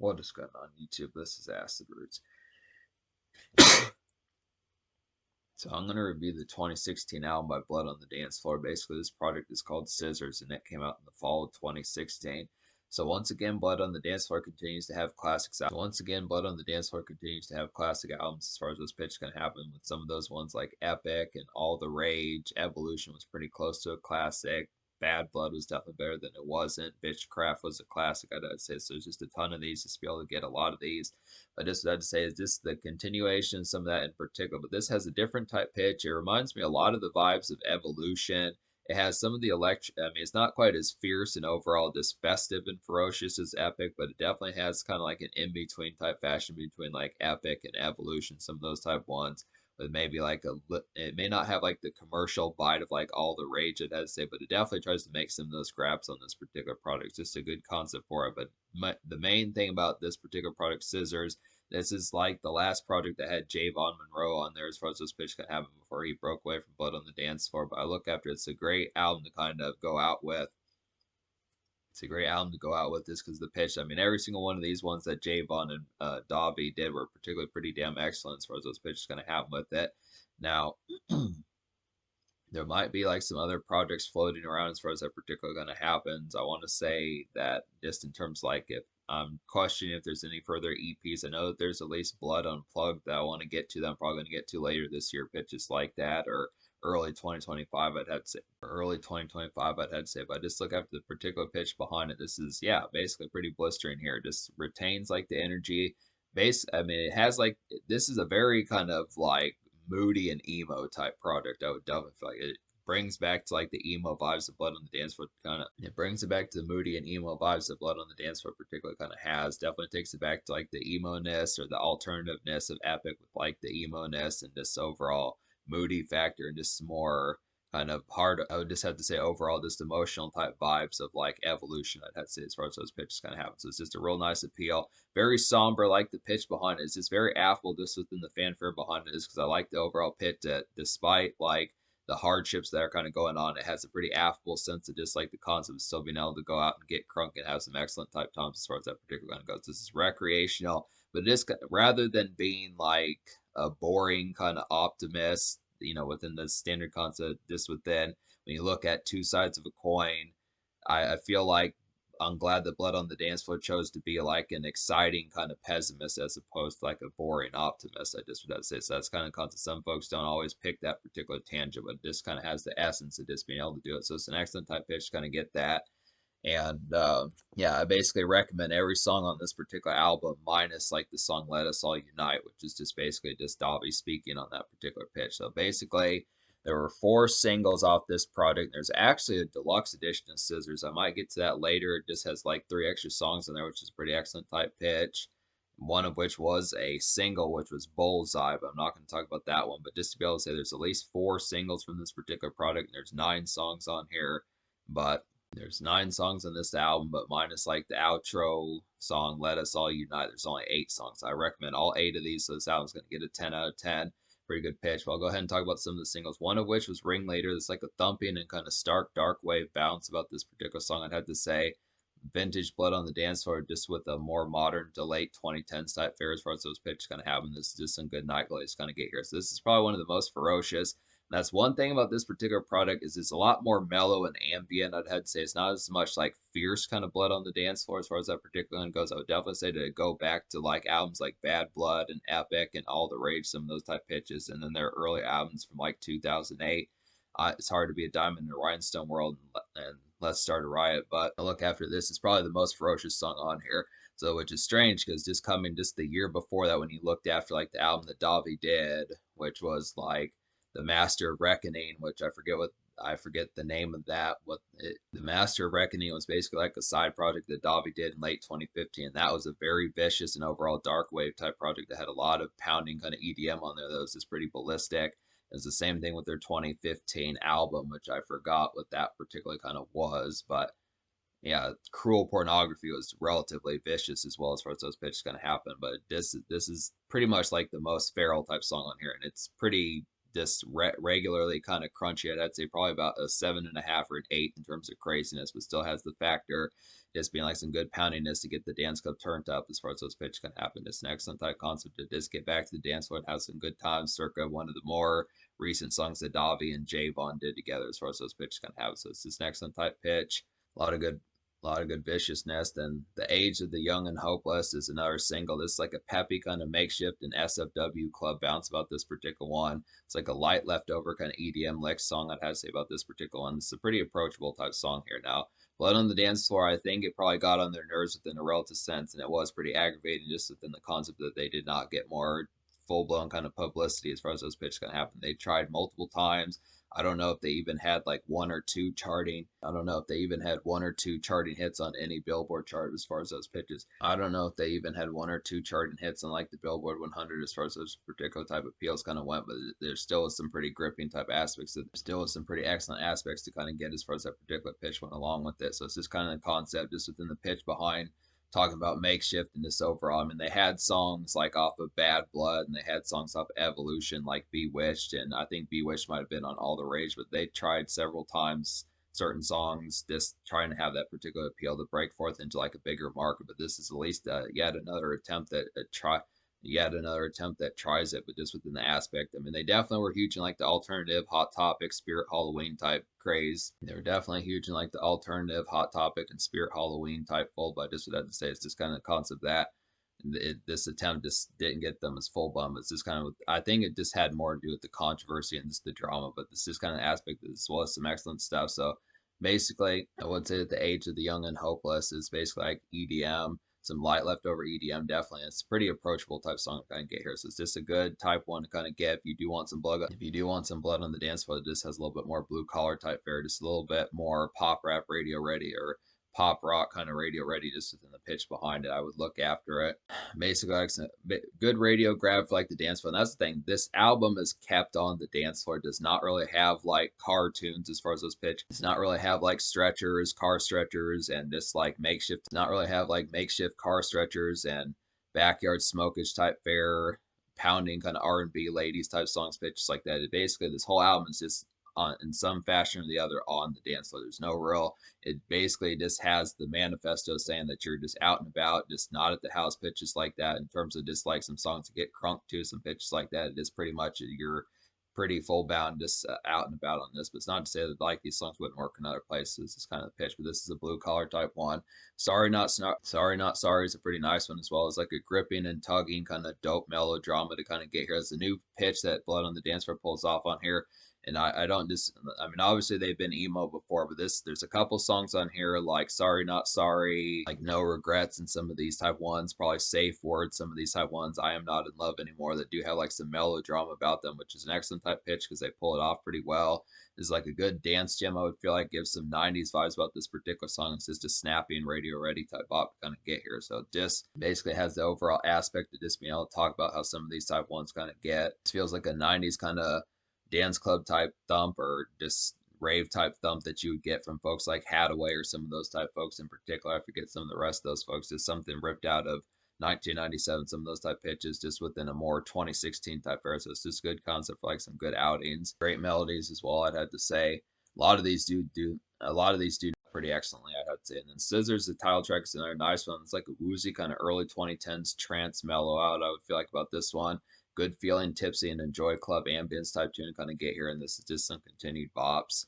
What is going on YouTube? This is Acid Roots. So I'm going to review the 2016 album by Blood on the Dance Floor. Basically, this project is called Scissors, and it came out in the fall of 2016. So once again, Blood on the Dance Floor continues to have classics. Once again, Blood on the Dance Floor continues to have classic albums as far as what's pitch can happen. With some of those ones like Epic and All the Rage. Evolution was pretty close to a classic. Bad Blood was definitely better than it wasn't. Bitchcraft was a classic, I'd say. So there's just a ton of these, just to be able to get a lot of these. But just what I'd say is just the continuation, some of that in particular. But this has a different type pitch. It reminds me a lot of the vibes of Evolution. It has some of the electric. I mean, it's not quite as fierce and overall just festive and ferocious as Epic, but it definitely has kind of like an in between type fashion between like Epic and Evolution, some of those type ones. But maybe like it may not have like the commercial bite of like All the Rage it has to say, but it definitely tries to make some of those grabs on this particular product. It's just a good concept for it. But the main thing about this particular product, Scissors, this is like the last project that had Javon Monroe on there as far as this pitch can happen before he broke away from Blood on the Dance Floor. But I look after it's a great album to kind of go out with. It's a great album to go out with this because the pitch, I mean, every single one of these ones that Javon and Davi did were particularly pretty damn excellent as far as those pitches going to happen with it. Now, there might be like some other projects floating around as far as that particularly going to happen. So I want to say that just in terms like if I'm questioning if there's any further EPs, I know that there's at least Blood Unplugged that I want to get to that I'm probably going to get to later this year, pitches like that, or early 2025 I'd have to say, or early 2025 I'd have to say. But I just look after the particular pitch behind it. This is, yeah, basically pretty blistering here. It just retains like the energy. I mean, it has like, this is a very kind of like moody and emo type project. I would definitely feel like it brings back to like the emo vibes of Blood on the Dance Floor. Kind of, it brings it back to the moody and emo vibes that Blood on the Dance Floor particularly kind of has. Definitely takes it back to like the emo ness or the alternativeness of Epic with like the emo ness and this overall moody factor and just more kind of hard. I would just have to say overall just emotional type vibes of like Evolution. I'd have to say as far as those pitches kind of happen. So it's just a real nice appeal. Very somber, like the pitch behind it. It's just very affable just within the fanfare behind it is because I like the overall pitch that despite like the hardships that are kind of going on, it has a pretty affable sense of just like the concept of still being able to go out and get crunk and have some excellent type times as far as that particular one goes. This is recreational, but it is rather than being like a boring kind of optimist, you know, within the standard concept, just within when you look at two sides of a coin, I feel like I'm glad that Blood on the Dance Floor chose to be like an exciting kind of pessimist as opposed to like a boring optimist. I just would have to say. So that's kind of concept. Some folks don't always pick that particular tangent, but this kind of has the essence of just being able to do it. So it's an excellent type pitch to kind of get that. And yeah, I basically recommend every song on this particular album, minus like the song Let Us All Unite, which is just basically just Davi speaking on that particular pitch. So basically, there were 4 singles off this project. There's actually a deluxe edition of Scissors. I might get to that later. It just has like 3 extra songs in there, which is a pretty excellent type pitch. One of which was a single, which was Bullseye, but I'm not going to talk about that one. But just to be able to say there's at least 4 singles from this particular product, and there's 9 songs on here. But there's 9 songs on this album, but minus like the outro song, Let Us All Unite, there's only 8 songs. I recommend all 8 of these, so this album's going to get a 10 out of 10. Pretty good pitch. But I'll go ahead and talk about some of the singles, one of which was Ringleader. It's like a thumping and kind of stark, dark wave bounce about this particular song, I'd have to say. Vintage Blood on the Dance Floor, just with a more modern to late 2010s type fare as far as those pitches kind of happen. This is just some good night glaze kind of get here. So this is probably one of the most ferocious. That's one thing about this particular product is it's a lot more mellow and ambient. I'd have to say it's not as much like fierce kind of Blood on the Dance Floor as far as that particular one goes. I would definitely say to go back to like albums like Bad Blood and Epic and All the Rage, some of those type pitches, and then their early albums from like 2008. It's hard to be a diamond in a rhinestone world and Let's Start a Riot, but I look after this is probably the most ferocious song on here. So which is strange because just coming just the year before that when you looked after like the album that Davi did, which was like the Master of Reckoning, which I forget the name of that. The Master of Reckoning was basically like a side project that Davi did in late 2015, and that was a very vicious and overall dark wave type project that had a lot of pounding kind of EDM on there. That was just pretty ballistic. It was the same thing with their 2015 album, which I forgot what that particularly kind of was, but yeah, Cruel Pornography was relatively vicious as well as far as those pitches going to happen. But this is pretty much like the most feral type song on here, and it's pretty just regularly kind of crunchy. I'd say probably about a 7.5 or an 8 in terms of craziness, but still has the factor. just being like some good poundiness to get the dance club turned up as far as those pitches can happen. It's an excellent type concept to just get back to the dance floor and have some good times, circa one of the more recent songs that Davi and Javon did together as far as those pitches can have. So it's just an excellent type pitch. A lot of good viciousness. And The Age of the Young and Hopeless is another single. This is like a peppy kind of makeshift and SFW club bounce about this particular one. It's like a light leftover kind of EDM lick song. I'd have to say about this particular one. It's a pretty approachable type song here now. Blood on the Dance Floor, I think it probably got on their nerves within a relative sense, and it was pretty aggravating just within the concept that they did not get more full blown kind of publicity as far as those pitches can happen. They tried multiple times. I don't know if they even had like one or two charting. I don't know if they even had one or two charting hits on any Billboard chart as far as those pitches. I don't know if they even had one or two charting hits on like the Billboard 100 as far as those particular type of appeals kind of went. But there still was some pretty gripping type aspects. There still was some pretty excellent aspects to kind of get as far as that particular pitch went along with it. So it's just kind of the concept just within the pitch behind talking about makeshift and this overall. I mean, they had songs like off of Bad Blood and they had songs off Evolution like Bewitched, and I think Bewitched might have been on All the Rage, but they tried several times certain songs just trying to have that particular appeal to break forth into like a bigger market. But this is at least yet another attempt that tries it, but just within the aspect. I mean, they definitely were huge in like the alternative, Hot Topic, Spirit Halloween type craze. They were definitely huge in like the alternative, Hot Topic, and Spirit Halloween type fold. But I just would have to say it's just kind of the concept that this attempt just didn't get them as full bum. It's just kind of, I think it just had more to do with the controversy and just the drama. But this is kind of aspect as well as some excellent stuff. So basically, I would say that The Age of the Young and Hopeless is basically like EDM, some light leftover EDM, definitely. It's a pretty approachable type song to kind of get here. So it's just a good type one to kind of get if you do want some blood. If you do want some blood on the dance floor, it just has a little bit more blue collar type fare, just a little bit more pop rap radio ready or pop rock kind of radio ready just within the pitch behind it. I would look after it. Basically, like good radio grab for like the dance floor. And that's the thing. This album is kept on the dance floor. It does not really have like cartoons as far as those pitch. It does not really have like stretchers, car stretchers, and just like makeshift. Not really have like makeshift car stretchers and backyard smokage type fare, pounding kind of R&B ladies type songs pitches like that. It basically, this whole album is just on in some fashion or the other on the dance floor. There's no real. It basically just has the manifesto saying that you're just out and about, just not at the house pitches like that. In terms of just like some songs to get crunk to, some pitches like that, it is pretty much you're pretty full bound just out and about on this. But it's not to say that like these songs wouldn't work in other places. It's kind of the pitch, but this is a blue collar type one. Sorry Not Sorry is a pretty nice one as well. It's like a gripping and tugging kind of dope melodrama to kind of get here. It's a new pitch that Blood on the Dance Floor pulls off on here. And I don't just, I mean, obviously they've been emo before, but there's a couple songs on here like Sorry Not Sorry, like No Regrets, and some of these type ones, probably Safe Word, some of these type ones, I Am Not in Love Anymore, that do have like some melodrama about them, which is an excellent type pitch because they pull it off pretty well. This is like a good dance gem, I would feel like, gives some 90s vibes about this particular song. It's just a snappy and radio ready type bop to kind of get here. So just basically has the overall aspect of just being able to talk about how some of these type ones kind of get. It feels like a 90s kind of dance club type thump or just rave type thump that you would get from folks like Hadaway or some of those type folks in particular. I forget some of the rest of those folks. Just something ripped out of 1997, some of those type pitches just within a more 2016 type era. So it's just good concept for like some good outings, great melodies as well. I'd have to say a lot of these do pretty excellently, I'd have to say. And then Scissors, the title track, is another nice one. It's like a woozy kind of early 2010s trance mellow out, I would feel like, about this one. Good feeling, tipsy, and enjoy club ambience type tune to kind of get here. And this is just some continued bops.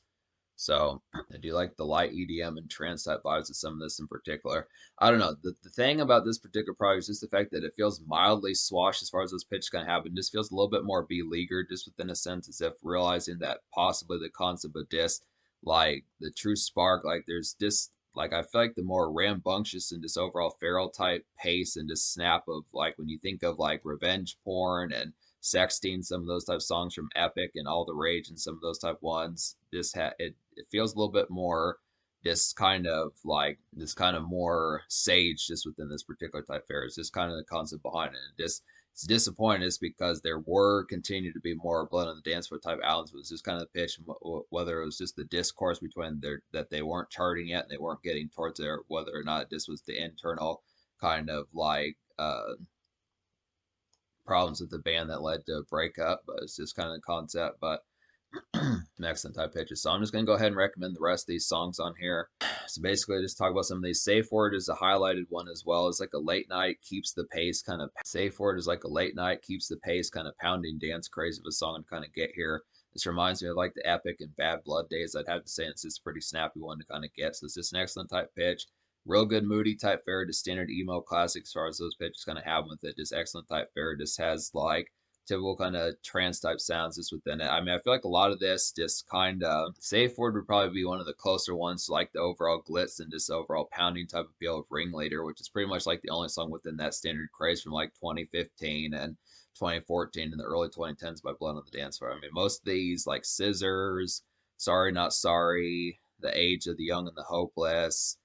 So I do like the light EDM and trance type vibes of some of this in particular. I don't know. The thing about this particular project is just the fact that it feels mildly swashed as far as those pitches kind of happen. Just feels a little bit more beleaguered, just within a sense, as if realizing that possibly the concept of disc, like the true spark, like there's just like I feel like the more rambunctious and just overall feral type pace and just snap of like when you think of like revenge porn and sexting, some of those type songs from Epic and All the Rage and some of those type ones, it feels a little bit more just kind of more sage just within this particular type fare. It's just kind of the concept behind it. And just it's disappointing is because there were continue to be more blood on the dance floor type albums. It was just kind of the pitch, whether it was just the discourse between that they weren't charting yet and they weren't getting towards there, whether or not this was the internal kind of like problems with the band that led to a breakup. But it's just kind of the concept. But Excellent type pitches. So I'm just going to go ahead and recommend the rest of these songs on here. So basically, just talk about some of these. Safe Word is a highlighted one as well. It's like a late night, keeps the pace kind of. Safe Word is like a late night, keeps the pace kind of pounding dance craze of a song to kind of get here. This reminds me of like the Epic and Bad Blood days. I'd have to say it's just a pretty snappy one to kind of get. So it's just an excellent type pitch. Real good moody type fare to standard emo classic as far as those pitches kind of have with it. Just excellent type fare. Just has like typical kind of trance type sounds just within it. I mean, I feel like a lot of this just kind of Safe Word would probably be one of the closer ones to like the overall glitz and just overall pounding type of feel of Ringleader, which is pretty much like the only song within that standard craze from like 2015 and 2014 and the early 2010s by Blood on the Dance Floor. I mean, most of these like Scissors, Sorry Not Sorry, The Age of the Young and the Hopeless,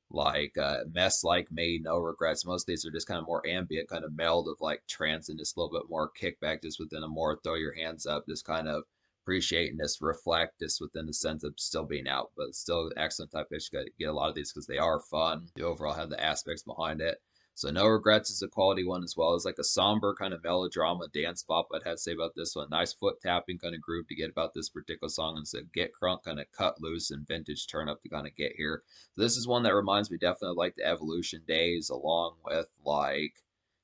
like Mess Like Me, No Regrets. Most of these are just kind of more ambient, kind of meld of like trance and just a little bit more kickback, just within a more throw your hands up, just kind of appreciate and just reflect, just within the sense of still being out, but still excellent type pitch. Get a lot of these because they are fun. They overall have the aspects behind it. So No Regrets is a quality one as well. It's like a somber kind of melodrama dance pop. I'd have to say about this one. Nice foot tapping kind of groove to get about this particular song. And so Get Crunk kind of cut loose and vintage turn up to kind of get here. So this is one that reminds me definitely of like the Evolution days, along with like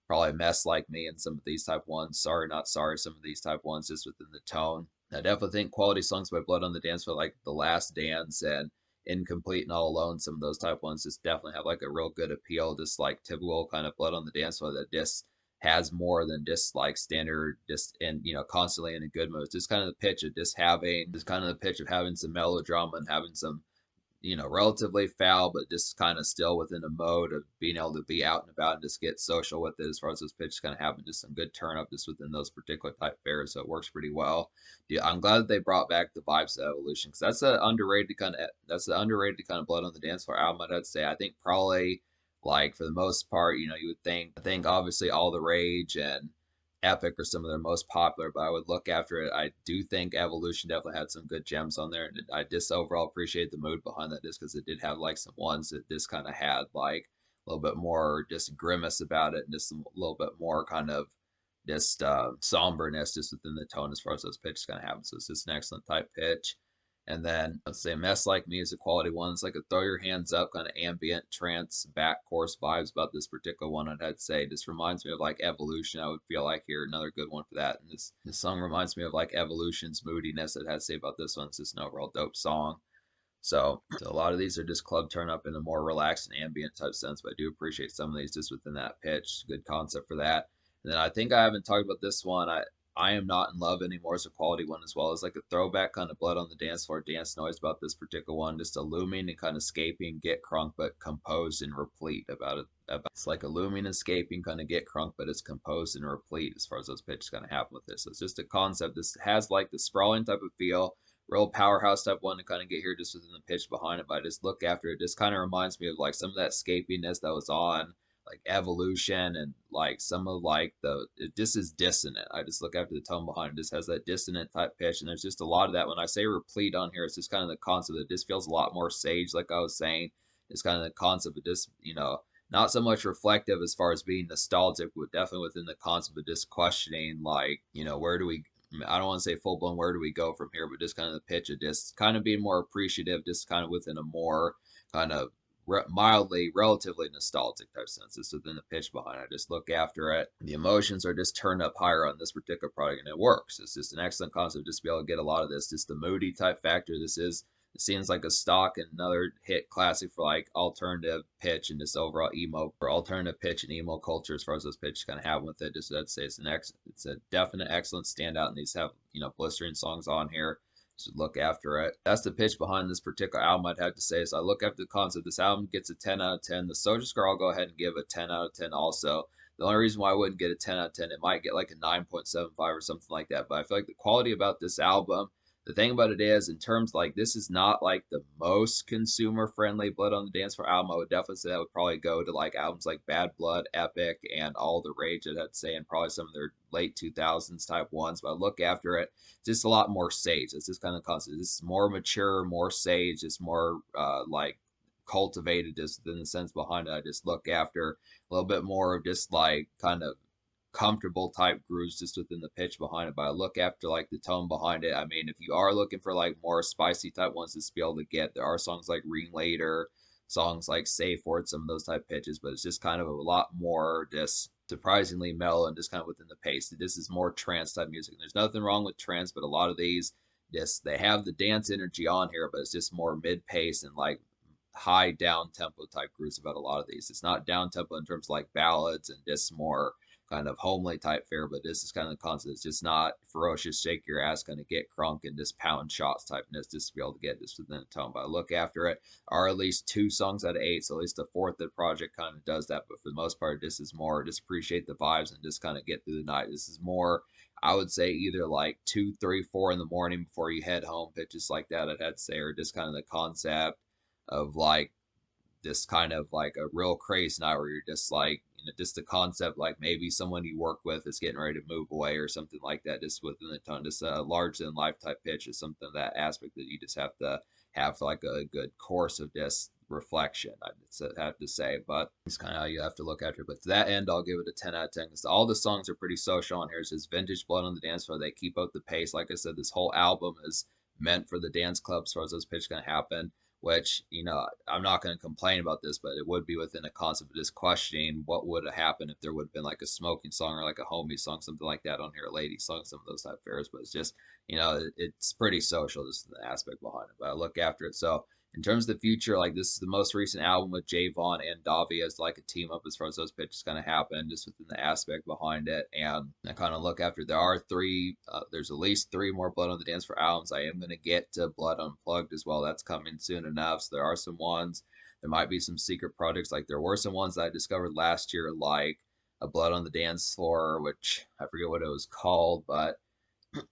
probably Mess Like Me and some of these type ones. Sorry Not Sorry, some of these type ones just within the tone. I definitely think quality songs by Blood on the Dance Floor like The Last Dance and Incomplete and All Alone, some of those type ones just definitely have like a real good appeal, just like typical kind of Blood on the Dance Floor that just has more than just like standard, just in constantly in a good mood. It's just kind of the pitch of just having, just kind of the pitch of having some melodrama and having some relatively foul, but just kind of still within a mode of being able to be out and about and just get social with it as far as those pitches kind of having just some good turn up just within those particular type fares. So it works pretty well. Yeah, I'm glad that they brought back the vibes of Evolution because that's an underrated kind of Blood on the Dance Floor album. I'd say I think probably like for the most part, you would think obviously All the Rage and Epic are some of their most popular, but I would look after it. I do think Evolution definitely had some good gems on there, and I just overall appreciate the mood behind that, just because it did have like some ones that just kind of had like a little bit more just grimace about it, and just a little bit more kind of just somberness just within the tone as far as those pitches kind of happen. So it's just an excellent type pitch. And then let's say Mess Like Me is a quality one. It's like a throw your hands up kind of ambient trance back course vibes about this particular one. I'd say just reminds me of like Evolution. I would feel like here another good one for that. And this song reminds me of like Evolution's moodiness. I'd have to say about this one. It's just an overall dope song. So a lot of these are just club turn up in a more relaxed and ambient type sense, but I do appreciate some of these just within that pitch. Good concept for that. And then I think I haven't talked about this one. I Am Not in Love Anymore is a quality one as well. It's like a throwback kind of Blood on the Dance Floor dance noise about this particular one. Just a looming and kind of escaping Get Crunk, but composed and replete about it. It's like a looming escaping kind of Get Crunk, but it's composed and replete as far as those pitches kind of happen with this. So it's just a concept. This has like the sprawling type of feel, real powerhouse type one to kind of get here just within the pitch behind it. But I just look after it, just kind of reminds me of like some of that escapiness that was on like Evolution and like some of like it just is dissonant. I just look after the tone behind it, just has that dissonant type pitch, and there's just a lot of that. When I say replete on here, it's just kind of the concept that just feels a lot more sage, like I was saying. It's kind of the concept of just not so much reflective as far as being nostalgic, but definitely within the concept of just questioning like where do we, I don't want to say full blown where do we go from here, but just kind of the pitch of just kind of being more appreciative, just kind of within a more kind of mildly, relatively nostalgic type senses within the pitch behind it. I just look after it. The emotions are just turned up higher on this particular product, and it works. It's just an excellent concept just to be able to get a lot of this. Just the moody type factor. It seems like a stock and another hit classic for like alternative pitch and just overall emo or alternative pitch and emo culture as far as those pitches kind of have with it. Just I'd say it's a definite excellent standout, and these have blistering songs on here. So look after it. That's the pitch behind this particular album. I'd have to say. So I look after the concept. This album gets a 10 out of 10. The Soldier Scar, I'll go ahead and give a 10 out of 10 also. The only reason why I wouldn't get a 10 out of 10, it might get like a 9.75 or something like that. But I feel like the quality about this album, the thing about it is, in terms like this is not like the most consumer friendly Blood on the Dance Floor album. I would definitely say that would probably go to like albums like Bad Blood, Epic, and All the Rage. I'd say, and probably some of their late 2000s type ones. But I look after it, just a lot more sage. It's just kind of constant. It's more mature, more sage. It's more like cultivated, just in the sense behind it. I just look after a little bit more of just like kind of comfortable type grooves just within the pitch behind it. But I look after like the tone behind it. I mean, if you are looking for like more spicy type ones to be able to get, there are songs like Ringleader, songs like Safe Word, some of those type pitches, but it's just kind of a lot more just surprisingly mellow and just kind of within the pace. This is more trance type music. There's nothing wrong with trance, but a lot of these just they have the dance energy on here, but it's just more mid pace and like high down tempo type grooves about a lot of these. It's not down tempo in terms of like ballads and just more kind of homely type fare, but this is kind of the concept. It's just not ferocious, shake your ass, kind of get crunk and just pound shots typeness just to be able to get this within the tone. But I look after it are at least 2 songs out of 8, so at least the fourth of the project kind of does that. But for the most part, this is more just appreciate the vibes and just kind of get through the night. This is more, I would say, either like 2, 3, 4 in the morning before you head home, pitches like that. I'd have to say, or just kind of the concept of like this kind of like a real crazy night where you're just like, just the concept like maybe someone you work with is getting ready to move away or something like that, just within the tone, just a larger than life type pitch is something, that aspect that you just have to have like a good course of just reflection, I'd have to say. But it's kind of how you have to look at it. But to that end, I'll give it a 10 out of 10 because all the songs are pretty social on here. It's just vintage blood on the dance floor. They keep up the pace. Like I said, this whole album is meant for the dance club as far as those pitches going to happen, which, I'm not going to complain about this, but it would be within a concept of just questioning what would have happened if there would have been like a smoking song or like a homie song, something like that on here, a lady song, some of those type of fairs. But it's just, it's pretty social, just the aspect behind it. But I look after it. So in terms of the future, like this is the most recent album with Javon and Davi as like a team up as far as those pitches kind of happen, just within the aspect behind it. And I kind of look after, there are there's at least 3 more Blood on the Dance Floor albums. I am going to get to Blood Unplugged as well. That's coming soon enough. So there are some ones, there might be some secret projects. Like there were some ones that I discovered last year, like a Blood on the Dance Floor, which I forget what it was called, but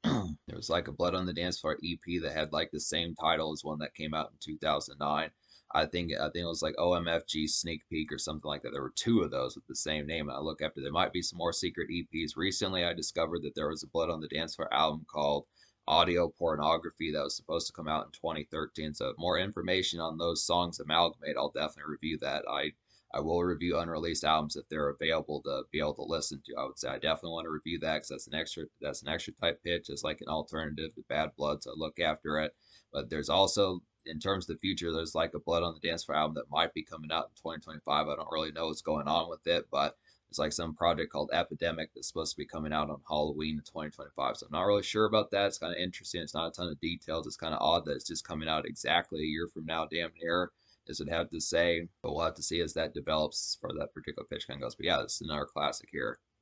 there was like a Blood on the Dance Floor EP that had like the same title as one that came out in 2009. I think it was like OMFG Sneak Peek or something like that. There were 2 of those with the same name. And I look after, there might be some more secret EPs. Recently, I discovered that there was a Blood on the Dance Floor album called Audio Pornography that was supposed to come out in 2013. So more information on those songs amalgamate, I'll definitely review that. I will review unreleased albums if they're available to be able to listen to. I would say I definitely want to review that because that's an extra type pitch. It's like an alternative to Bad Blood, so I look after it. But there's also, in terms of the future, there's like a Blood on the Dance Floor album that might be coming out in 2025. I don't really know what's going on with it, but it's like some project called Epidemic that's supposed to be coming out on Halloween in 2025. So I'm not really sure about that. It's kind of interesting. It's not a ton of details. It's kind of odd that it's just coming out exactly a year from now, damn near, as would have to say. But we'll have to see as that develops for that particular pitch kind of goes. But yeah, this is another classic here.